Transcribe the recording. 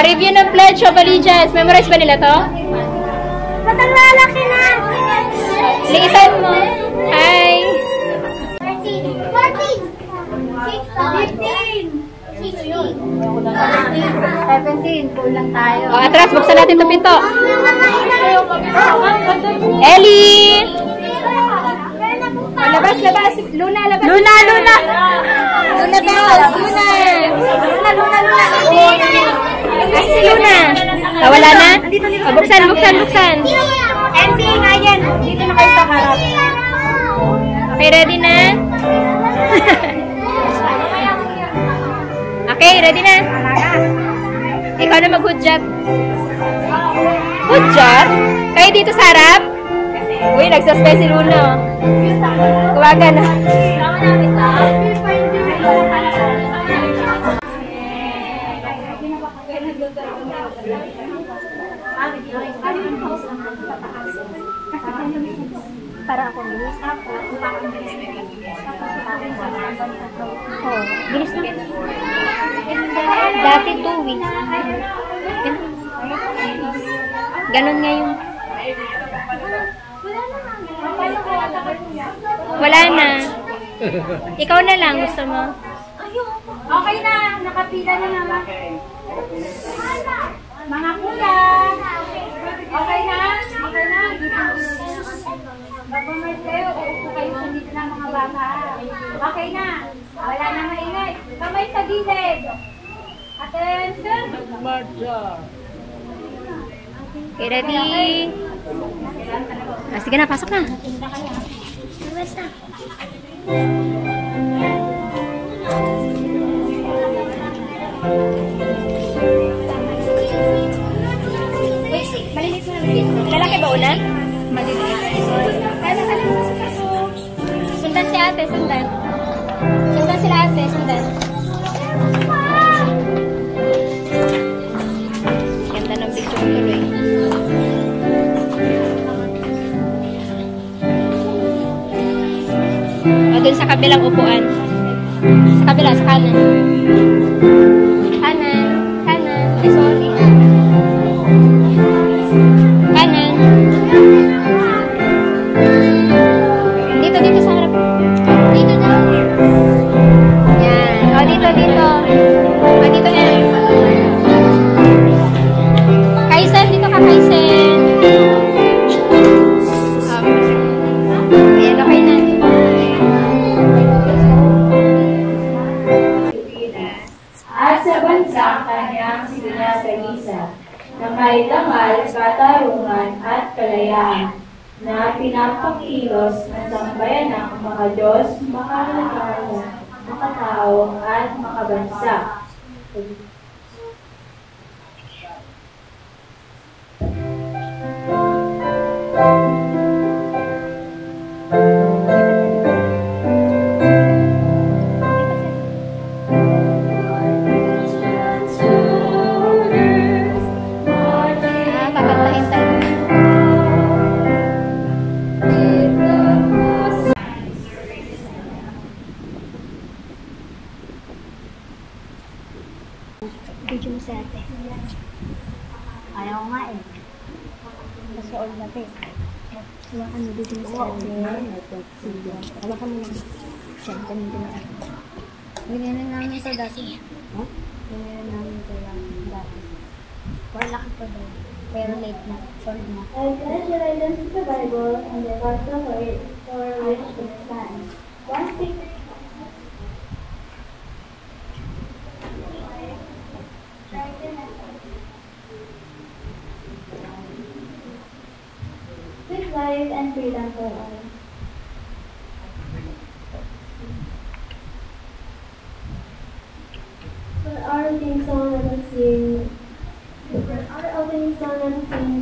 review ng Pledge of Allegiance. Memorize ba nila to? Matang lalaki na! Liitan mo. Hi! 13, 14, 16, 17, kulang tayo. O, atras, buksan natin itong pinto. Ellie! Labas, labas. Luna, labas. Luna, Luna. Luna, labas. Luna. Luna, Luna, Luna. Ay, si Luna. Wala na? O, buksan, buksan, buksan. MC, ngayon. Dito na kayo sa harap. Okay, ready na? Okay, ready na? Ikaw na mag-hudyat. Hudyat? Kayo dito sa harap? Uy, nagsuspend si Luna. Kuwagan na. Para ako bilis. Oh, bilis na. Dati 2 weeks. Ganon ngayon. Wala na. Ikaw na lang, gusto mo? Okay na, nakapila na naman. Mga kuya. Okay na? Okay na. Bago kayo, uupo kayo sa dito ng mga bata. Okay na. Wala na maingay. Kamay sa gilid. Attention. Okay, ready? Sige na, pasok na. Basta. Lalaki ba una? Sundan si ate, sundan. Sundan sila ate, sundan. Ganda ng picture tuloy. O, dun sa kabilang upuan. Sa kabila, sa kanan. Kanan, kanan. Ay, sorry. Kanan. Dito, dito sa harap. Dito na. Yan. O, dito, dito. O, dito na. Kaisen, dito ka, Kaisen. Ayan, okay na. At sa bansang kanyang sinasagisa na may dangal, katarungan at kalayaan na pinapakilos ng sambayanang mga Diyos, makakalaman, makatao at makabansa. Kakantahin tayo. Video mo sa ate. Ayaw nga eh. Kasi all na ito eh. Hawakan mo dito mo sa ate. Sige. Hawakan mo lang. Siya, ganun din ako. Ganyan na namin ito dati. Ganyan na namin ito dati. Wala ka pa doon. Pero late na. Sorry na. I pledge allegiance to the Bible and the gospel for which it stands. One thing. With life and freedom for all. For our opening song, let us sing. For our opening song, let us sing